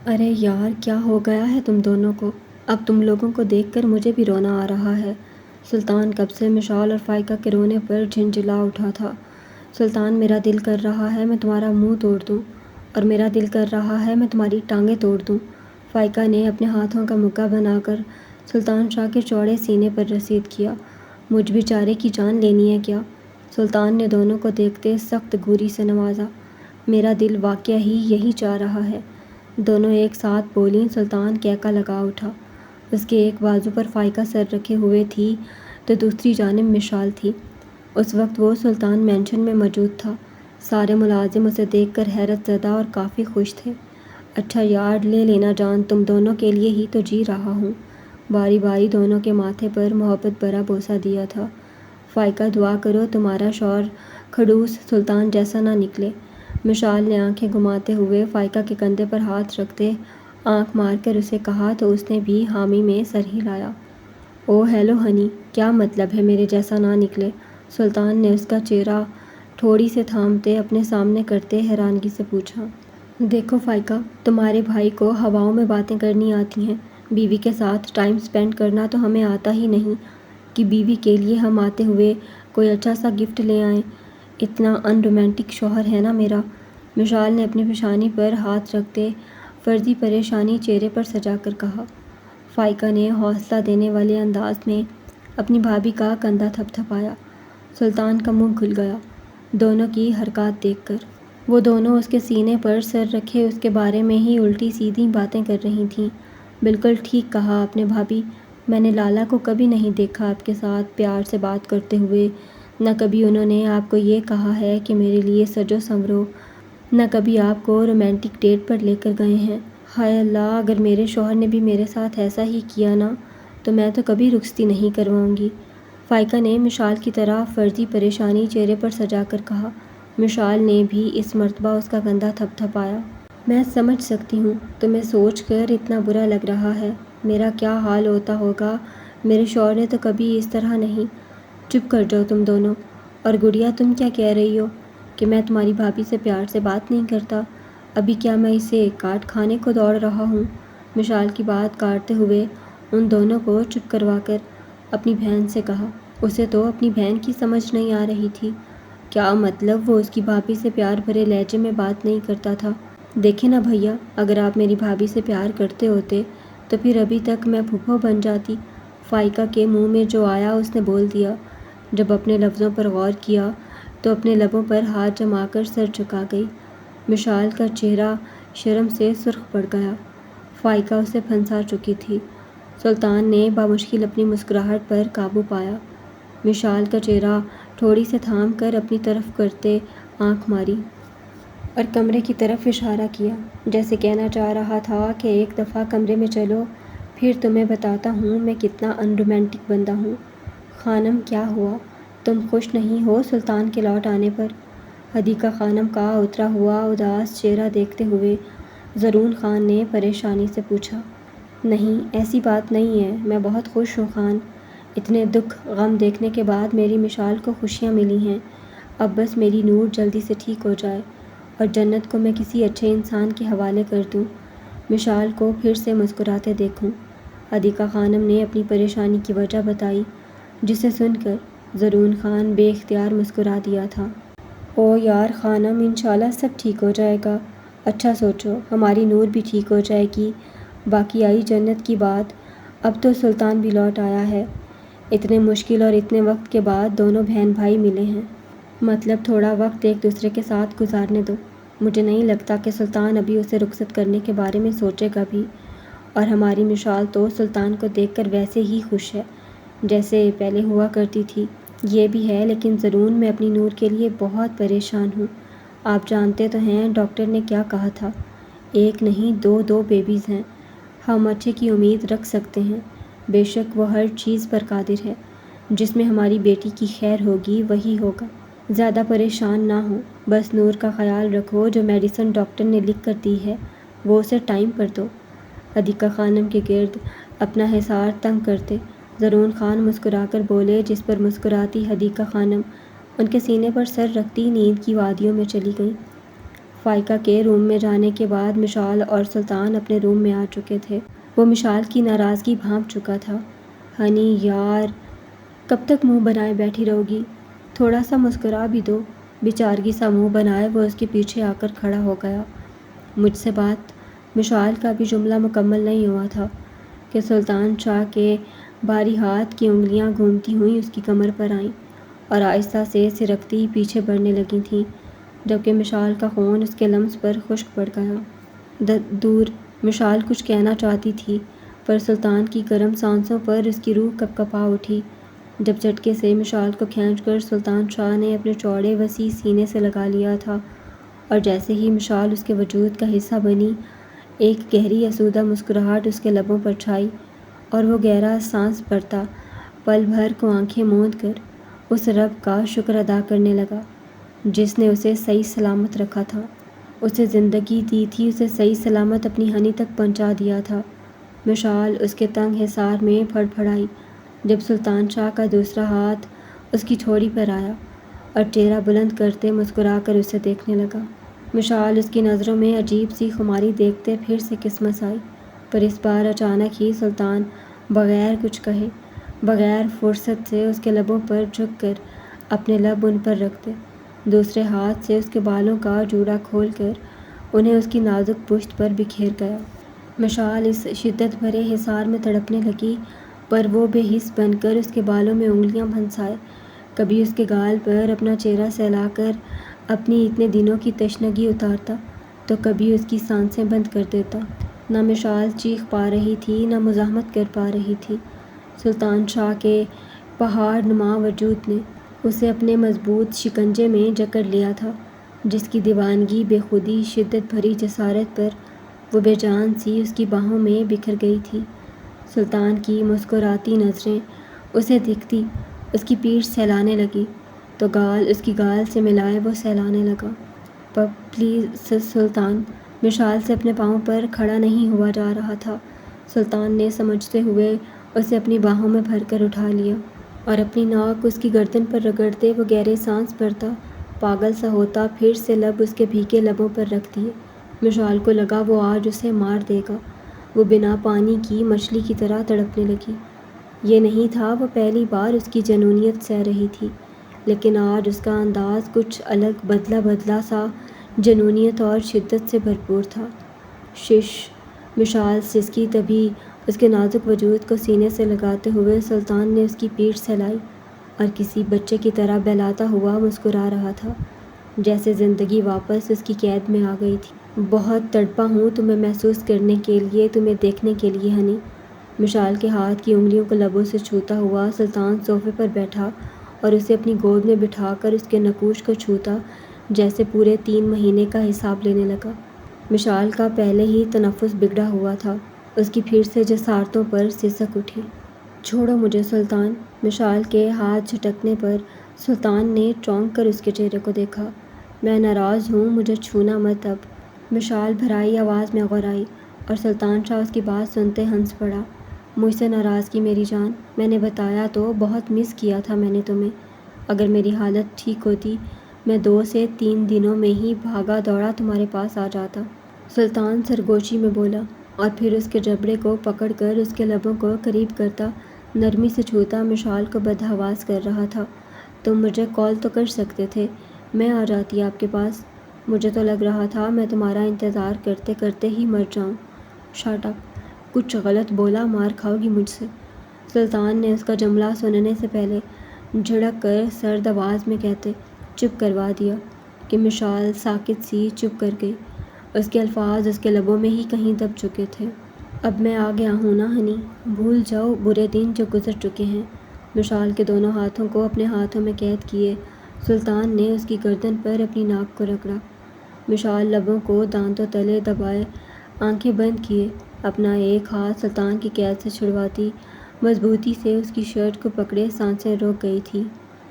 ارے یار، کیا ہو گیا ہے تم دونوں کو؟ اب تم لوگوں کو دیکھ کر مجھے بھی رونا آ رہا ہے۔ سلطان کب سے مشال اور فائقہ کے رونے پر جھنجھلا اٹھا تھا۔ سلطان، میرا دل کر رہا ہے میں تمہارا منہ توڑ دوں، اور میرا دل کر رہا ہے میں تمہاری ٹانگیں توڑ دوں۔ فائقہ نے اپنے ہاتھوں کا مکہ بنا کر سلطان شاہ کے چوڑے سینے پر رسید کیا۔ مجھ بیچارے کی جان لینی ہے کیا؟ سلطان نے دونوں کو دیکھتے سخت گوری سے نوازا۔ میرا دل واقعہ ہی یہی چاہ رہا ہے۔ دونوں ایک ساتھ بولیں۔ سلطان کہکا لگا اٹھا۔ اس کے ایک بازو پر فائقہ سر رکھے ہوئے تھی تو دوسری جانب مشال تھی۔ اس وقت وہ سلطان مینشن میں موجود تھا۔ سارے ملازم اسے دیکھ کر حیرت زدہ اور کافی خوش تھے۔ اچھا یار، لے لینا جان، تم دونوں کے لیے ہی تو جی رہا ہوں۔ باری باری دونوں کے ماتھے پر محبت بھرا بوسہ دیا تھا۔ فائقہ، دعا کرو تمہارا شوہر کھڑوس سلطان جیسا نہ نکلے۔ مشال نے آنکھیں گھماتے ہوئے فائقہ کے کندھے پر ہاتھ رکھتے آنکھ مار کر اسے کہا تو اس نے بھی حامی میں سر ہلایا۔ او ہیلو ہنی، کیا مطلب ہے میرے جیسا نہ نکلے؟ سلطان نے اس کا چہرہ ٹھوڑی سے تھامتے اپنے سامنے کرتے حیرانگی سے پوچھا۔ دیکھو فائقہ، تمہارے بھائی کو ہواؤں میں باتیں کرنی آتی ہیں، بیوی کے ساتھ ٹائم سپینڈ کرنا تو ہمیں آتا ہی نہیں کہ بیوی کے لیے ہم آتے ہوئے کوئی اچھا سا گفٹ لے آئیں۔ اتنا ان رومانٹک شوہر ہے نا میرا۔ مشال نے اپنی پیشانی پر ہاتھ رکھتے فرضی پریشانی چہرے پر سجا کر کہا۔ فائقہ نے حوصلہ دینے والے انداز میں اپنی بھابھی کا کندھا تھپ تھپایا۔ سلطان کا منہ کھل گیا دونوں کی حرکات دیکھ کر۔ وہ دونوں اس کے سینے پر سر رکھے اس کے بارے میں ہی الٹی سیدھی باتیں کر رہی تھیں۔ بالکل ٹھیک کہا آپ نے بھابھی، میں نے لالا کو کبھی نہیں دیکھا آپ کے ساتھ پیار سے بات کرتے ہوئے، نہ کبھی انہوں نے آپ کو یہ کہا ہے کہ میرے لیے سجو سنورو، نہ کبھی آپ کو رومانٹک ڈیٹ پر لے کر گئے ہیں۔ ہائے اللہ، اگر میرے شوہر نے بھی میرے ساتھ ایسا ہی کیا نا تو میں تو کبھی رخصتی نہیں کرواؤں گی۔ فائقہ نے مشال کی طرح فرضی پریشانی چہرے پر سجا کر کہا۔ مشال نے بھی اس مرتبہ اس کا کندھا تھپ تھپایا۔ میں سمجھ سکتی ہوں، تمہیں سوچ کر اتنا برا لگ رہا ہے، میرا کیا حال ہوتا ہوگا۔ میرے شوہر نے تو کبھی اس طرح نہیں۔ چپ کر جاؤ تم دونوں۔ اور گڑیا، تم کیا کہہ رہی ہو کہ میں تمہاری بھابھی سے پیار سے بات نہیں کرتا؟ ابھی کیا میں اسے کاٹ کھانے کو دوڑ رہا ہوں؟ مشال کی بات کاٹتے ہوئے ان دونوں کو چپ کروا کر اپنی بہن سے کہا۔ اسے تو اپنی بہن کی سمجھ نہیں آ رہی تھی۔ کیا مطلب وہ اس کی بھابھی سے پیار بھرے لہجے میں بات نہیں کرتا تھا؟ دیکھیں نا بھیا، اگر آپ میری بھابھی سے پیار کرتے ہوتے تو پھر ابھی تک میں پھپھو بن جاتی۔ فائقہ کے منہ میں جو آیا اس نے بول دیا۔ جب اپنے لفظوں پر غور کیا تو اپنے لبوں پر ہاتھ جما کر سر جھکا گئی۔ مشال کا چہرہ شرم سے سرخ پڑ گیا۔ فائقہ اسے پھنسا چکی تھی۔ سلطان نے بامشکل اپنی مسکراہٹ پر قابو پایا۔ مشال کا چہرہ ٹھوڑی سے تھام کر اپنی طرف کرتے آنکھ ماری اور کمرے کی طرف اشارہ کیا، جیسے کہنا چاہ رہا تھا کہ ایک دفعہ کمرے میں چلو، پھر تمہیں بتاتا ہوں میں کتنا ان رومانٹک بندہ ہوں۔ خانم، کیا ہوا؟ تم خوش نہیں ہو سلطان کے لوٹ آنے پر؟ حدیقہ خانم کا اترا ہوا اداس چہرہ دیکھتے ہوئے زرون خان نے پریشانی سے پوچھا۔ نہیں، ایسی بات نہیں ہے، میں بہت خوش ہوں خان۔ اتنے دکھ غم دیکھنے کے بعد میری مشال کو خوشیاں ملی ہیں۔ اب بس میری نور جلدی سے ٹھیک ہو جائے اور جنت کو میں کسی اچھے انسان کے حوالے کر دوں، مشال کو پھر سے مسکراتے دیکھوں۔ حدیقہ خانم نے اپنی پریشانی کی وجہ بتائی، جسے سن کر زرون خان بے اختیار مسکرا دیا تھا۔ او یار خانم، انشاءاللہ سب ٹھیک ہو جائے گا۔ اچھا سوچو، ہماری نور بھی ٹھیک ہو جائے گی۔ باقی آئی جنت کی بات، اب تو سلطان بھی لوٹ آیا ہے۔ اتنے مشکل اور اتنے وقت کے بعد دونوں بہن بھائی ملے ہیں۔ مطلب تھوڑا وقت ایک دوسرے کے ساتھ گزارنے دو۔ مجھے نہیں لگتا کہ سلطان ابھی اسے رخصت کرنے کے بارے میں سوچے گا بھی، اور ہماری مشال تو سلطان کو دیکھ کر ویسے ہی خوش ہے جیسے پہلے ہوا کرتی تھی۔ یہ بھی ہے، لیکن ضرور میں اپنی نور کے لیے بہت پریشان ہوں۔ آپ جانتے تو ہیں ڈاکٹر نے کیا کہا تھا، ایک نہیں دو بیبیز ہیں۔ ہم اچھے کی امید رکھ سکتے ہیں، بے شک وہ ہر چیز پر قادر ہے۔ جس میں ہماری بیٹی کی خیر ہوگی وہی ہوگا۔ زیادہ پریشان نہ ہو، بس نور کا خیال رکھو، جو میڈیسن ڈاکٹر نے لکھ کر دی ہے وہ اسے ٹائم پر دو۔ حدیقہ خانم کے گرد اپنا حصار تنگ کرتے زرون خان مسکرا کر بولے، جس پر مسکراتی حدیقہ خانم ان کے سینے پر سر رکھتی نیند کی وادیوں میں چلی گئیں۔ فائقہ کے روم میں جانے کے بعد مشال اور سلطان اپنے روم میں آ چکے تھے۔ وہ مشال کی ناراضگی بھانپ چکا تھا۔ ہنی یار، کب تک منہ بنائے بیٹھی رہو گی؟ تھوڑا سا مسکرا بھی دو۔ بیچارگی سا منہ بنائے وہ اس کے پیچھے آ کر کھڑا ہو گیا۔ مجھ سے بات؟ مشال کا بھی جملہ مکمل نہیں ہوا تھا کہ سلطان شاہ کے بھاری ہاتھ کی انگلیاں گھومتی ہوئیں اس کی کمر پر آئیں اور آہستہ سے سرکتی پیچھے بڑھنے لگی تھیں، جبکہ مشال کا خون اس کے لمس پر خشک پڑ گیا۔ دور مشال کچھ کہنا چاہتی تھی، پر سلطان کی گرم سانسوں پر اس کی روح کپکپا اٹھی، جب جھٹکے سے مشال کو کھینچ کر سلطان شاہ نے اپنے چوڑے وسیع سینے سے لگا لیا تھا، اور جیسے ہی مشال اس کے وجود کا حصہ بنی، ایک گہری آسودہ مسکراہٹ اس کے لبوں پر چھائی اور وہ گہرا سانس بھرتا پل بھر کو آنکھیں موند کر اس رب کا شکر ادا کرنے لگا جس نے اسے صحیح سلامت رکھا تھا، اسے زندگی دی تھی، اسے صحیح سلامت اپنی ہنی تک پہنچا دیا تھا۔ مشال اس کے تنگ حصار میں پھڑ پھڑائی جب سلطان شاہ کا دوسرا ہاتھ اس کی ٹھوڑی پر آیا اور چہرہ بلند کرتے مسکرا کر اسے دیکھنے لگا۔ مشال اس کی نظروں میں عجیب سی خماری دیکھتے پھر سے قسمس آئی، پر اس بار اچانک ہی سلطان بغیر کچھ کہے، بغیر فرصت سے اس کے لبوں پر جھک کر اپنے لب ان پر رکھتے، دوسرے ہاتھ سے اس کے بالوں کا جوڑا کھول کر انہیں اس کی نازک پشت پر بکھیر گیا۔ مشال اس شدت بھرے حصار میں تڑپنے لگی، پر وہ بے حس بن کر اس کے بالوں میں انگلیاں پھنسائے، کبھی اس کے گال پر اپنا چہرہ سہلا کر اپنی اتنے دنوں کی تشنگی اتارتا تو کبھی اس کی سانسیں بند کر دیتا۔ نہ مشال چیخ پا رہی تھی، نہ مزاحمت کر پا رہی تھی۔ سلطان شاہ کے پہاڑ نما وجود نے اسے اپنے مضبوط شکنجے میں جکڑ لیا تھا، جس کی دیوانگی، بے خودی، شدت بھری جسارت پر وہ بے جان سی اس کی باہوں میں بکھر گئی تھی۔ سلطان کی مسکراتی نظریں اسے دکھتی اس کی پیٹھ سہلانے لگی تو گال اس کی گال سے ملائے وہ سہلانے لگا۔ پلیز سلطان۔ مشال سے اپنے پاؤں پر کھڑا نہیں ہوا جا رہا تھا۔ سلطان نے سمجھتے ہوئے اسے اپنی باہوں میں بھر کر اٹھا لیا اور اپنی ناک اس کی گردن پر رگڑتے وہ گہرے سانس بھرتا، پاگل سا ہوتا، پھر سے لب اس کے بھیگے لبوں پر رکھ دیے۔ مشال کو لگا وہ آج اسے مار دے گا۔ وہ بنا پانی کی مچھلی کی طرح تڑپنے لگی۔ یہ نہیں تھا وہ پہلی بار اس کی جنونیت سہ رہی تھی، لیکن آج اس کا انداز کچھ الگ، بدلا بدلا سا جنونیت اور شدت سے بھرپور تھا۔ شش! مشال سسکی، تبھی اس کے نازک وجود کو سینے سے لگاتے ہوئے سلطان نے اس کی پیٹھ سہلائی اور کسی بچے کی طرح بہلاتا ہوا مسکرا رہا تھا، جیسے زندگی واپس اس کی قید میں آ گئی تھی۔ بہت تڑپا ہوں تمہیں محسوس کرنے کے لیے، تمہیں دیکھنے کے لیے ہنی۔ مشال کے ہاتھ کی انگلیوں کو لبوں سے چھوتا ہوا سلطان صوفے پر بیٹھا اور اسے اپنی گود میں بٹھا کر اس کے نقوش کو چھوتا، جیسے پورے 3 مہینے کا حساب لینے لگا۔ مشال کا پہلے ہی تنفس بگڑا ہوا تھا، اس کی پھر سے جسارتوں پر سسک اٹھی۔ چھوڑو مجھے سلطان۔ مشال کے ہاتھ جھٹکنے پر سلطان نے چونک کر اس کے چہرے کو دیکھا۔ میں ناراض ہوں، مجھے چھونا مت اب۔ مشال بھرائی آواز میں غرائی اور سلطان شاہ اس کی بات سنتے ہنس پڑا۔ مجھ سے ناراضگی میری جان، میں نے بتایا تو، بہت مس کیا تھا میں نے تمہیں۔ اگر میری حالت ٹھیک ہوتی میں 2 سے 3 دنوں میں ہی بھاگا دوڑا تمہارے پاس آ جاتا۔ سلطان سرگوشی میں بولا اور پھر اس کے جبڑے کو پکڑ کر اس کے لبوں کو قریب کرتا، نرمی سے چھوتا مشال کو بدحواس کر رہا تھا۔ تم مجھے کال تو کر سکتے تھے، میں آ جاتی آپ کے پاس۔ مجھے تو لگ رہا تھا میں تمہارا انتظار کرتے کرتے ہی مر جاؤں۔ Shut up! کچھ غلط بولا، مار کھاؤ گی مجھ سے۔ سلطان نے اس کا جملہ سننے سے پہلے جھڑک کر سرد آواز میں کہتے چپ کروا دیا کہ مشال ساکت سی چپ کر گئی۔ اس کے الفاظ اس کے لبوں میں ہی کہیں دب چکے تھے۔ اب میں آ گیا ہوں نا ہنی، بھول جاؤ برے دن جو گزر چکے ہیں۔ مشال کے دونوں ہاتھوں کو اپنے ہاتھوں میں قید کیے سلطان نے اس کی گردن پر اپنی ناک کو رگڑا۔ مشال لبوں کو دانتوں تلے دبائے آنکھیں بند کیے اپنا ایک ہاتھ سلطان کی قید سے چھڑواتی مضبوطی سے اس کی شرٹ کو پکڑے سانسیں روک گئی تھی۔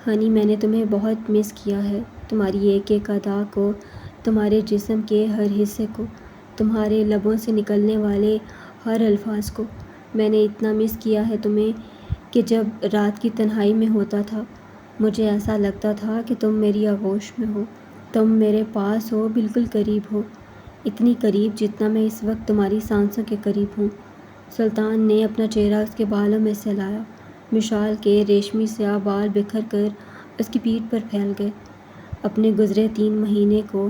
ہنی، میں نے تمہیں بہت مس کیا ہے، تمہاری ایک ایک ادا کو، تمہارے جسم کے ہر حصے کو، تمہارے لبوں سے نکلنے والے ہر الفاظ کو۔ میں نے اتنا مس کیا ہے تمہیں کہ جب رات کی تنہائی میں ہوتا تھا مجھے ایسا لگتا تھا کہ تم میری آغوش میں ہو۔ تم میرے پاس ہو، بالکل قریب ہو، اتنی قریب جتنا میں اس وقت تمہاری سانسوں کے قریب ہوں۔ سلطان نے اپنا چہرہ اس کے بالوں میں سہلایا۔ مشال کے ریشمی سیاہ بال بکھر کر اس کی پیٹھ پر پھیل گئے۔ اپنے گزرے 3 مہینے کو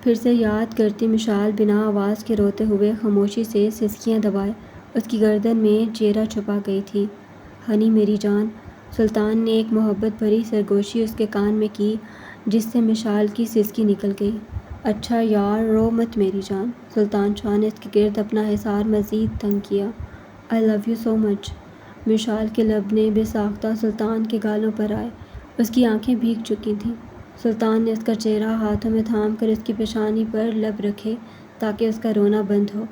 پھر سے یاد کرتی مشال بنا آواز کے روتے ہوئے خاموشی سے سسکیاں دبائے اس کی گردن میں چہرہ چھپا گئی تھی۔ ہنی میری جان، سلطان نے ایک محبت بھری سرگوشی اس کے کان میں کی جس سے مشال کی سسکی نکل گئی۔ اچھا یار، رو مت میری جان۔ سلطان شاہ نے اس کے گرد اپنا حصار مزید تنگ کیا۔ I love you so much۔ Mashal کے لب نے بے ساختہ سلطان کے گالوں پر آئے۔ اس کی آنکھیں بھیگ چکی تھیں۔ سلطان نے اس کا چہرہ ہاتھوں میں تھام کر اس کی پیشانی پر لب رکھے تاکہ اس کا رونا بند ہو۔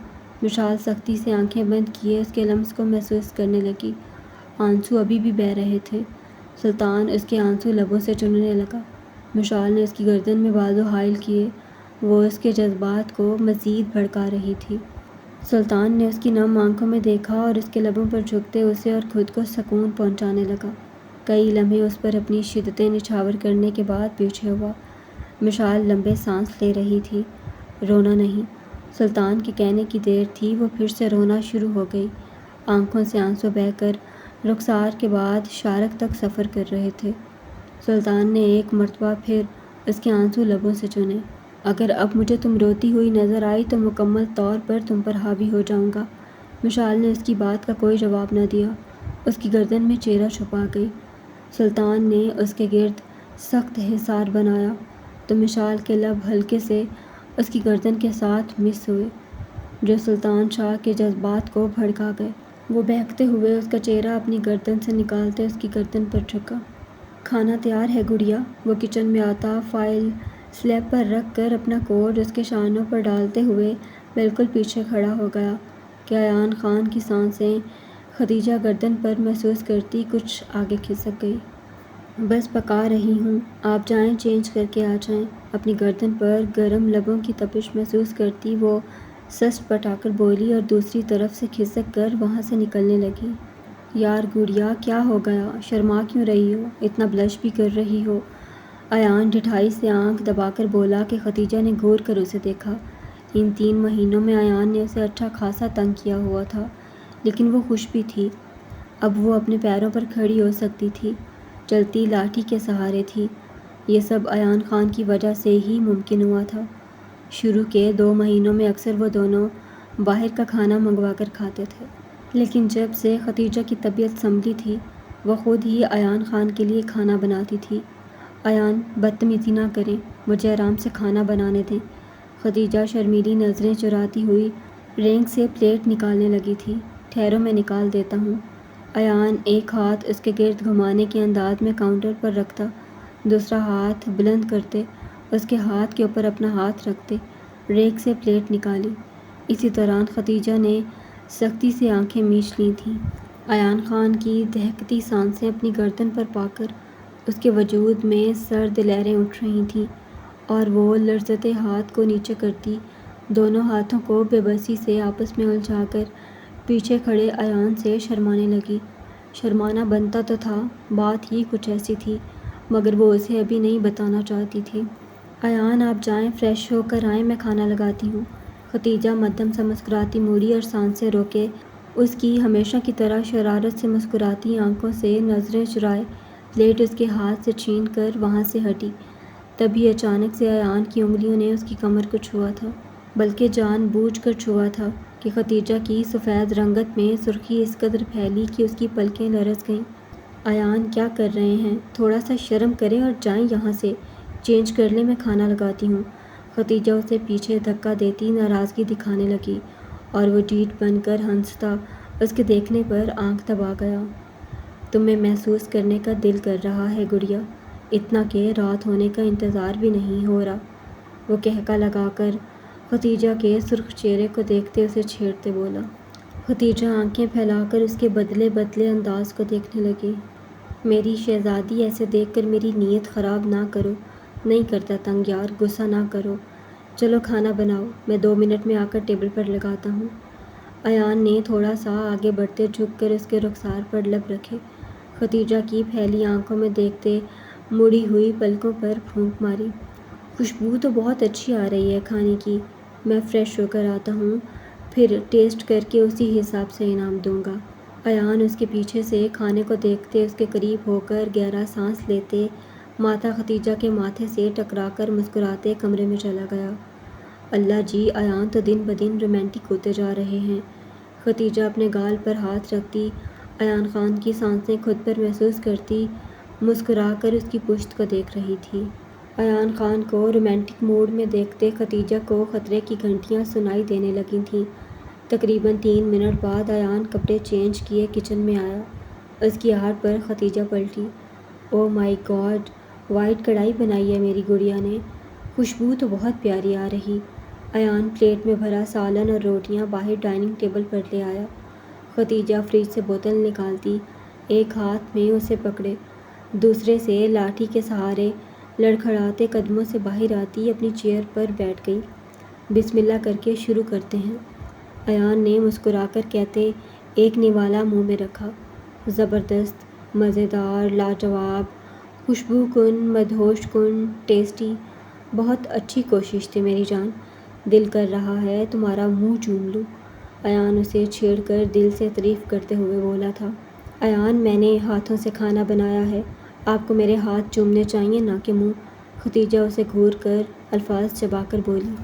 مشال سختی سے آنکھیں بند کیے اس کے لمس کو محسوس کرنے لگی۔ آنسو ابھی بھی بہہ رہے تھے۔ سلطان اس کے آنسو لبوں سے چننے لگا۔ مشال نے اس کی گردن میں بازو حائل کیے، وہ اس کے جذبات کو مزید بھڑکا رہی تھی۔ سلطان نے اس کی نم آنکھوں میں دیکھا اور اس کے لبوں پر جھکتے اسے اور خود کو سکون پہنچانے لگا۔ کئی لمحے اس پر اپنی شدتیں نچھاور کرنے کے بعد پیچھے ہوا۔ مشال لمبے سانس لے رہی تھی۔ رونا نہیں، سلطان کے کہنے کی دیر تھی، وہ پھر سے رونا شروع ہو گئی۔ آنکھوں سے آنسو بہہ کر رخسار کے بعد شارک تک سفر کر رہے تھے۔ سلطان نے ایک مرتبہ پھر اس کے آنسو لبوں سے چنے۔ اگر اب مجھے تم روتی ہوئی نظر آئی تو مکمل طور پر تم پر حاوی ہو جاؤں گا۔ مشال نے اس کی بات کا کوئی جواب نہ دیا۔ اس کی گردن میں چہرہ چھپا گئی۔ سلطان نے اس کے گرد سخت حصار بنایا تو مشال کے لب ہلکے سے اس کی گردن کے ساتھ مس ہوئے، جو سلطان شاہ کے جذبات کو بھڑکا گئے۔ وہ بہکتے ہوئے اس کا چہرہ اپنی گردن سے نکالتے اس کی گردن پر جھکا۔ کھانا تیار ہے گڑیا۔ وہ کچن میں آتا فائل سلیب پر رکھ کر اپنا کوٹ اس کے شانوں پر ڈالتے ہوئے بالکل پیچھے کھڑا ہو گیا کہ ایان خان کی سانسیں خدیجہ گردن پر محسوس کرتی کچھ آگے کھسک گئی۔ بس پکا رہی ہوں، آپ جائیں چینج کر کے آ جائیں۔ اپنی گردن پر گرم لبوں کی تپش محسوس کرتی وہ سست پٹا کر بولی اور دوسری طرف سے کھسک کر وہاں سے نکلنے لگی۔ یار گڑیا، کیا ہو گیا؟ شرما کیوں رہی ہو؟ اتنا بلش بھی کر رہی ہو؟ ایان ڈھٹائی سے آنکھ دبا کر بولا کہ خدیجہ نے گھور کر اسے دیکھا۔ ان 3 مہینوں میں ایان نے اسے اچھا خاصا تنگ کیا ہوا تھا، لیکن وہ خوش بھی تھی۔ اب وہ اپنے پیروں پر کھڑی ہو سکتی تھی، چلتی لاٹھی کے سہارے تھی۔ یہ سب ایان خان کی وجہ سے ہی ممکن ہوا تھا۔ شروع کے 2 مہینوں میں اکثر وہ دونوں باہر کا کھانا منگوا کر کھاتے تھے، لیکن جب سے خدیجہ کی طبیعت سنبھلی تھی وہ خود ہی ایان خان کے لیے کھانا بناتی تھی۔ ایان، بدتمیزی نہ کریں، مجھے آرام سے کھانا بنانے دیں۔ خدیجہ شرمیلی نظریں چراتی ہوئی رینک سے پلیٹ نکالنے لگی تھی۔ ٹھہرو، میں نکال دیتا ہوں۔ ایان ایک ہاتھ اس کے گرد گھمانے کے انداز میں کاؤنٹر پر رکھتا، دوسرا ہاتھ بلند کرتے اس کے ہاتھ کے اوپر اپنا ہاتھ رکھتے ریک سے پلیٹ نکالی۔ اسی دوران خدیجہ نے سختی سے آنکھیں میچ لی تھیں۔ ایان خان کی دہکتی سانسیں اپنی گردن پر پا کر اس کے وجود میں سرد لہریں اٹھ رہی تھیں اور وہ لرزتے ہاتھ کو نیچے کرتی دونوں ہاتھوں کو بے بسی سے آپس میں الجھا کر پیچھے کھڑے ایان سے شرمانے لگی۔ شرمانا بنتا تو تھا، بات ہی کچھ ایسی تھی، مگر وہ اسے ابھی نہیں بتانا چاہتی تھی۔ ایان، آپ جائیں، فریش ہو کر آئیں، میں کھانا لگاتی ہوں۔ خدیجہ مدھم سا مسکراتی موڑی اور سانسیں روکے اس کی ہمیشہ کی طرح شرارت سے مسکراتی آنکھوں سے نظریں چرائے پلیٹ اس کے ہاتھ سے چھین کر وہاں سے ہٹی۔ تبھی اچانک سے ایان کی انگلیوں نے اس کی کمر کو چھوا تھا، بلکہ جان بوجھ کر چھوا تھا کہ خدیجہ کی سفید رنگت میں سرخی اس قدر پھیلی کہ اس کی پلکیں لرز گئیں۔ ایان، کیا کر رہے ہیں؟ تھوڑا سا شرم کریں اور جائیں یہاں سے، چینج کر لیں، میں کھانا لگاتی ہوں۔ خدیجہ اسے پیچھے دھکا دیتی ناراضگی دکھانے لگی اور وہ ڈھیٹ بن کر ہنستا اس کے دیکھنے پر آنکھ دبا گیا۔ تمہیں محسوس کرنے کا دل کر رہا ہے گڑیا، اتنا کہ رات ہونے کا انتظار بھی نہیں ہو رہا۔ وہ کہکا لگا کر خدیجہ کے سرخ چہرے کو دیکھتے اسے چھیڑتے بولا۔ خدیجہ آنکھیں پھیلا کر اس کے بدلے بدلے انداز کو دیکھنے لگی۔ میری شہزادی، ایسے دیکھ کر میری نیت خراب نہ کرو۔ نہیں کرتا تنگ یار، غصہ نہ کرو۔ چلو کھانا بناؤ، میں 2 منٹ میں آ کر ٹیبل پر لگاتا ہوں۔ ایان نے تھوڑا سا آگے بڑھتے جھک کر اس کے رخسار پر لب رکھے۔ خدیجہ کی پھیلی آنکھوں میں دیکھتے مڑی ہوئی پلکوں پر پھونک ماری۔ خوشبو تو بہت اچھی آ رہی ہے کھانے کی، میں فریش ہو کر آتا ہوں، پھر ٹیسٹ کر کے اسی حساب سے انعام دوں گا۔ ایان اس کے پیچھے سے کھانے کو دیکھتے اس کے قریب ہو کر گہرا سانس لیتے ماتا ختیجہ کے ماتھے سے ٹکرا کر مسکراتے کمرے میں چلا گیا۔ اللہ جی، ایان تو دن بدن رومانٹک ہوتے جا رہے ہیں۔ ختیجہ اپنے گال پر ہاتھ رکھتی ایان خان کی سانسیں خود پر محسوس کرتی مسکرا کر اس کی پشت کو دیکھ رہی تھی۔ ایان خان کو رومانٹک موڈ میں دیکھتے ختیجہ کو خطرے کی گھنٹیاں سنائی دینے لگی تھیں۔ تقریباً 3 منٹ بعد ایان کپڑے چینج کیے کچن میں آیا۔ اس کی آہٹ پر ختیجہ پلٹی۔ او مائی گاڈ، وائٹ کڑھائی بنائی ہے میری گڑیا نے، خوشبو تو بہت پیاری آ رہی۔ ایان پلیٹ میں بھرا سالن اور روٹیاں باہر ڈائننگ ٹیبل پر لے آیا۔ ختیجہ فریج سے بوتل نکالتی ایک ہاتھ میں اسے پکڑے دوسرے سے لاٹھی کے سہارے لڑکھڑاتے قدموں سے باہر آتی اپنی چیئر پر بیٹھ گئی۔ بسم اللہ کر کے شروع کرتے ہیں، ایان نے مسکرا کر کہتے ایک نوالا منہ میں رکھا۔ زبردست، مزیدار، لاجواب، خوشبو کن، مدہوش کن، ٹیسٹی، بہت اچھی کوشش تھی میری جان، دل کر رہا ہے تمہارا منہ چوم لوں۔ ایان اسے چھیڑ کر دل سے تعریف کرتے ہوئے بولا تھا۔ ایان، میں نے ہاتھوں سے کھانا بنایا ہے، آپ کو میرے ہاتھ چومنے چاہئیں نہ کہ منہ۔ ختیجہ اسے گھور کر الفاظ چبا کر بولی۔